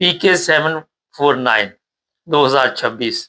PK-749 2026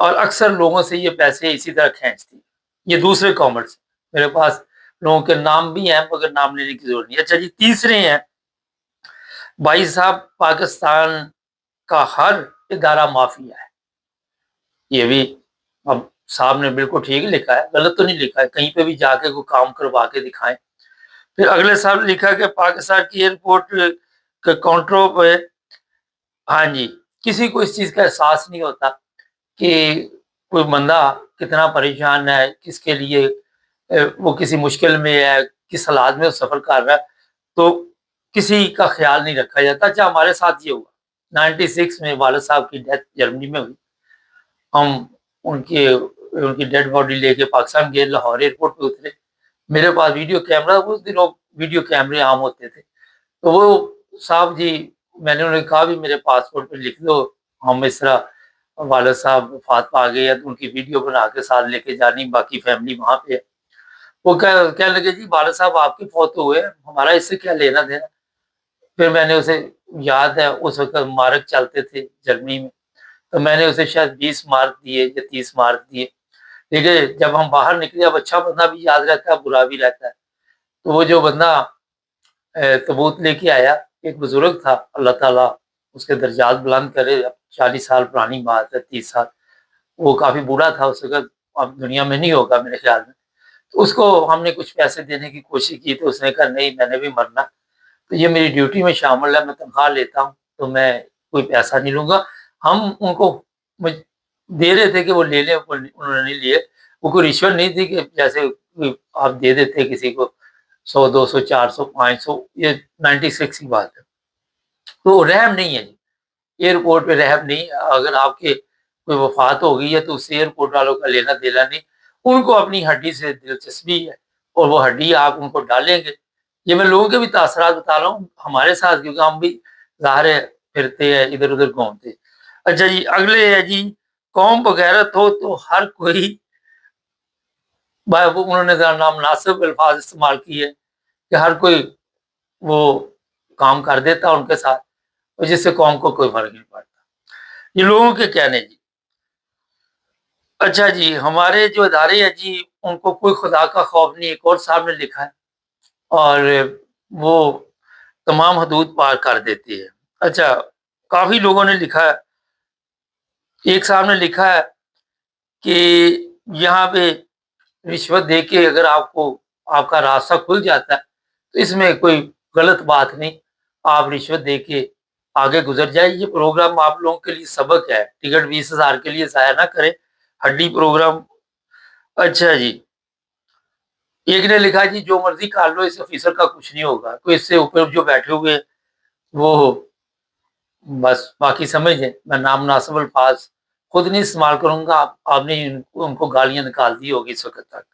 اور اکثر لوگوں سے یہ پیسے اسی طرح کھینچتی. یہ دوسرے کامنٹس. میرے پاس لوگوں کے نام بھی ہیں مگر نام لینے کی ضرورت نہیں. اچھا جی، تیسرے ہیں بھائی صاحب پاکستان کا ہر ادارہ مافیا ہے. یہ بھی اب صاحب نے بالکل ٹھیک لکھا ہے، غلط تو نہیں لکھا ہے. کہیں پہ بھی جا کے کوئی کام کروا کے دکھائیں. پھر اگلے سال لکھا کہ پاکستان کی ایئرپورٹ کے کاؤنٹروں پہ ہاں جی کسی کو اس چیز کا احساس نہیں ہوتا کہ کوئی بندہ کتنا پریشان ہے، کس کے لیے وہ کسی مشکل میں ہے، کس حالات میں وہ سفر کر رہا ہے، تو کسی کا خیال نہیں رکھا جاتا. اچھا ہمارے ساتھ یہ ہوا 96 میں والد صاحب کی ڈیتھ جرمنی میں ہوئی. ہم ان کی ڈیڈ باڈی لے کے پاکستان گئے، لاہور ایئرپورٹ پہ اترے. میرے پاس ویڈیو کیمرہ، اس دنوں ویڈیو کیمرے عام ہوتے تھے. تو وہ صاحب جی میں نے انہیں کہا بھی میرے پاسپورٹ پہ لکھ دو ہم اس طرح والد صاحب وفات پا گئے ہیں تو ان کی ویڈیو بنا کے ساتھ لے کے جانی، باقی فیملی وہاں پہ ہے. وہ کہنے لگے جی والد صاحب آپ کے فوت ہوئے ہیں، ہمارا اس سے کیا لینا دینا. پھر میں نے اسے یاد ہے اس وقت مارک چلتے تھے جرمنی میں، تو میں نے اسے شاید 20 مارک دیے یا 30 مارک دیے. لیکن جب ہم باہر نکلے، اب اچھا بندہ بھی یاد رہتا ہے برا بھی رہتا ہے. تو وہ جو بندہ تبوت لے کے آیا، ایک بزرگ تھا، اللہ تعالیٰ اس کے درجات بلند کرے. اب 40 سال پرانی بات ہے، 30 سال. وہ کافی بوڑھا تھا اس وقت، اب دنیا میں نہیں ہوگا میرے خیال میں. تو اس کو ہم نے کچھ پیسے دینے کی کوشش کی تو اس نے کہا نہیں میں نے بھی مرنا، تو یہ میری ڈیوٹی میں شامل ہے، میں تنخواہ لیتا ہوں تو میں کوئی پیسہ نہیں لوں گا. ہم ان کو دے رہے تھے کہ وہ لے لیں، انہوں نے نہیں لیے. وہ کوئی رشوت نہیں تھی کہ جیسے آپ دے دیتے کسی کو 100 200 400 500. یہ 96 کی بات ہے. تو رحم نہیں ہے جی ایئرپورٹ پہ، رحم نہیں. اگر آپ کے کوئی وفات ہو گئی ہے تو اس سے ایئرپورٹ والوں کا لینا دینا نہیں. ان کو اپنی ہڈی سے دلچسپی ہے اور وہ ہڈی آپ ان کو ڈالیں گے. یہ میں لوگوں کے بھی تاثرات بتا رہا ہوں ہمارے ساتھ، کیونکہ ہم بھی ظاہر ہے پھرتے ہیں ادھر ادھر گھومتے. اچھا جی اگلے ہے جی قوم بغیرت ہو تو ہر کوئی، انہوں نے نامناسب الفاظ استعمال کیے کہ ہر کوئی وہ کام کر دیتا ان کے ساتھ، جس سے قوم کو کوئی فرق نہیں پڑتا. یہ لوگوں کے کہنے جی. اچھا جی ہمارے جو ادارے ہیں جی ان کو کوئی خدا کا خوف نہیں، ایک اور صاحب نے لکھا ہے، اور وہ تمام حدود پار کر دیتی ہے. اچھا کافی لوگوں نے لکھا ہے. ایک صاحب نے لکھا ہے کہ یہاں پہ رشوت دے کے اگر آپ کا راستہ کھل جاتا ہے تو اس میں کوئی غلط بات نہیں، آپ رشوت دے کے آگے گزر جائے. یہ پروگرام آپ لوگوں کے لیے سبق ہے، ٹکٹ 20,000 کے لیے ضائع نہ کریں، ہڈی پروگرام. اچھا جی ایک نے لکھا جی جو مرضی کر لو اس آفیسر کا کچھ نہیں ہوگا، کوئی اس سے اوپر جو بیٹھے ہوئے وہ بس باقی سمجھیں. میں نام مناسب الفاظ خود نہیں استعمال کروں گا، آپ نے ان کو گالیاں نکال دی ہوگی اس وقت تک.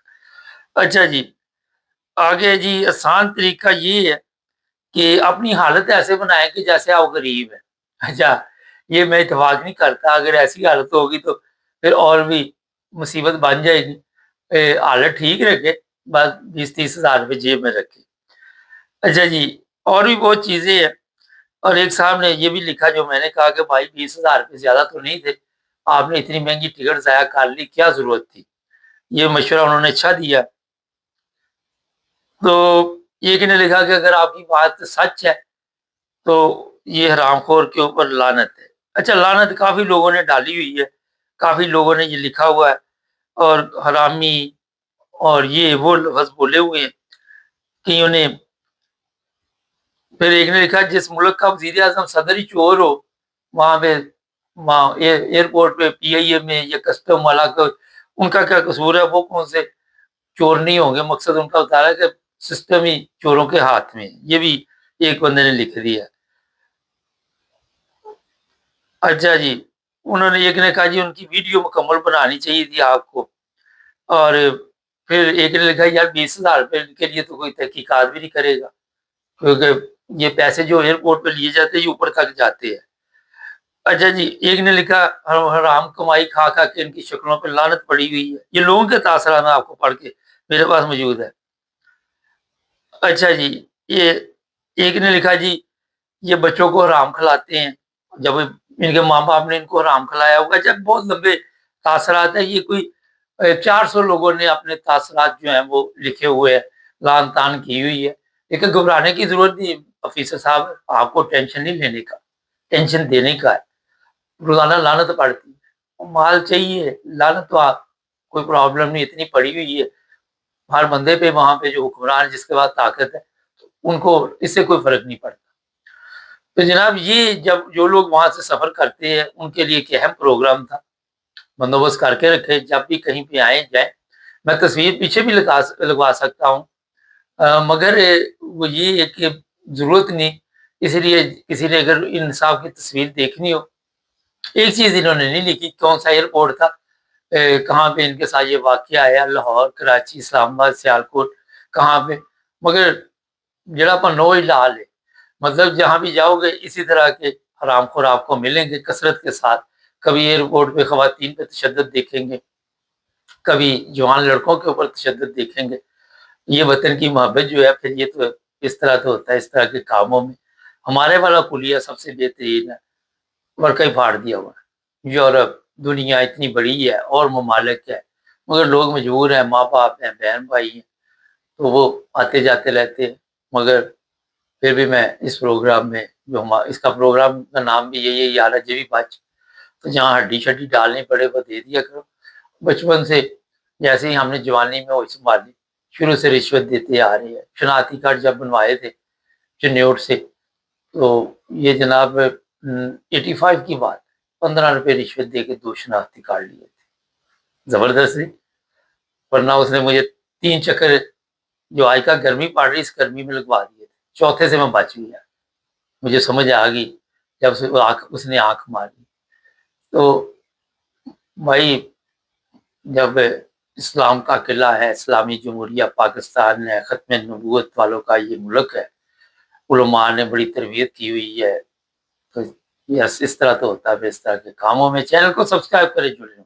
اچھا جی آگے جی آسان طریقہ یہ ہے کہ اپنی حالت ایسے بنائیں کہ جیسے آپ غریب ہیں. اچھا یہ میں اتفاق نہیں کرتا، اگر ایسی حالت ہوگی تو پھر اور بھی مصیبت بن جائے گی. حالت ٹھیک رکھے، بس 20-30 ہزار روپے جیب میں رکھے. اچھا جی اور بھی بہت چیزیں ہیں. اور ایک صاحب نے یہ بھی لکھا جو میں نے کہا کہ بھائی 20,000 روپے زیادہ تو نہیں تھے، آپ نے اتنی مہنگی ٹکٹ ضائع کر لی، کیا ضرورت تھی. یہ مشورہ انہوں نے اچھا دیا. تو ایک نے لکھا کہ اگر آپ کی بات سچ ہے تو یہ حرام خور کے اوپر لعنت ہے. اچھا لعنت کافی لوگوں نے ڈالی ہوئی ہے، کافی لوگوں نے یہ لکھا ہوا ہے اور حرامی اور یہ وہ لفظ بولے ہوئے ہیں کہ انہیں. پھر ایک نے لکھا جس ملک کا وزیر اعظم صدر ہی چور ہو، وہاں پہ وہاں ایئرپورٹ پہ پی آئی اے میں یا کسٹم والا کو ان کا کیا قصور ہے، وہ کون سے چور نہیں ہوں گے. مقصد ان کا بتا رہا ہے کہ سسٹم ہی چوروں کے ہاتھ میں. یہ بھی ایک بندے نے لکھ دیا. اچھا جی انہوں نے ایک نے کہا جی ان کی ویڈیو مکمل بنانی چاہیے تھی آپ کو. اور پھر ایک نے لکھا یار 20,000 روپے کے لیے تو کوئی تحقیقات بھی نہیں کرے گا، کیونکہ یہ پیسے جو ایئرپورٹ پہ لیے جاتے ہیں یہ اوپر تک جاتے ہیں. اچھا جی ایک نے لکھا حرام کمائی کھا کھا کے ان کی شکلوں پہ لعنت پڑی ہوئی ہے. یہ لوگوں کے تاثرات میں آپ کو پڑھ کے میرے پاس موجود ہے. اچھا جی یہ ایک نے لکھا جی یہ بچوں کو حرام کھلاتے ہیں، جب ان کے ماں باپ نے ان کو حرام کھلایا ہوگا. جب بہت لمبے تاثرات ہے، یہ کوئی 400 لوگوں نے اپنے تاثرات جو ہیں وہ لکھے ہوئے ہیں، لان تان کی ہوئی ہے، لیکن گھبرانے کی ضرورت نہیں۔ آفیسر صاحب آپ کو ٹینشن نہیں لینے کا، ٹینشن دینے کا ہے۔ روزانہ لانت پڑتی ہے، مال چاہیے، لانت تو آپ کوئی پرابلم نہیں، اتنی پڑی ہوئی ہے ہر بندے پہ، وہاں پہ جو حکمران جس کے پاس طاقت ہے ان کو اس سے کوئی فرق نہیں پڑتا۔ تو جناب یہ جب جو لوگ وہاں سے سفر کرتے ہیں ان کے لیے ایک اہم پروگرام تھا، بندوبست کر کے رکھے، جب بھی کہیں پہ آئے جائیں۔ میں تصویر پیچھے بھی لگوا سکتا ہوں، مگر وہ یہ ہے کہ ضرورت نہیں، اس لیے کسی نے اگر انصاف کی تصویر دیکھنی ہو، ایک چیز انہوں نے نہیں لکھی کون سا ایئرپورٹ تھا، کہاں پہ ان کے ساتھ یہ واقعہ آیا، لاہور، کراچی، اسلام آباد، سیالکوٹ، کہاں پہ، مگر جڑا پر نو ہی لال ہے، مطلب جہاں بھی جاؤ گے اسی طرح کے حرام خور آپ کو ملیں گے کثرت کے ساتھ۔ کبھی ایئرپورٹ پہ خواتین پہ تشدد دیکھیں گے، کبھی جوان لڑکوں کے اوپر تشدد دیکھیں گے۔ یہ وطن کی محبت جو ہے، پھر یہ تو اس طرح تو ہوتا ہے، اس طرح کے کاموں میں ہمارے والا کلیہ سب سے بہترین ہے، ورکہ ہی پھاڑ دیا ہوا ہے۔ یورپ، دنیا اتنی بڑی ہے اور ممالک ہے، مگر لوگ مجبور ہیں، ماں باپ ہیں، بہن بھائی ہیں، تو وہ آتے جاتے رہتے ہیں۔ مگر پھر بھی میں اس پروگرام میں جو اس کا پروگرام کا نام بھی یہی ہے، یارہ جبی بچ، تو جہاں ہڈی شڈی ڈالنی پڑے وہ دے دیا کرو۔ بچپن سے جیسے ہی ہم نے جوانی میں وہ سنبھالی، شروع سے رشوت دیتے آ رہے ہیں۔ شناختی کارڈ جب بنوائے تھے چنیوٹ سے، تو یہ جناب 85 کی بات، 15 روپے رشوت دے کے 2 شناختی کارڈ لیے تھے، زبردست ہے۔ ورنہ اس نے مجھے 3 چکر جو آج کا گرمی پڑ رہی اس گرمی میں لگوا دیے تھے، چوتھے سے میں بچ گیا، مجھے سمجھ آ گئی جب اس نے آنکھ ماری۔ تو بھائی جب اسلام کا قلعہ ہے، اسلامی جمہوریہ پاکستان ہے، ختم نبوت والوں کا یہ ملک ہے، علماء نے بڑی تربیت کی ہوئی ہے، تو یس اس طرح تو ہوتا ہے، اس طرح کے کاموں میں چینل کو سبسکرائب کریں، جڑے رہیں۔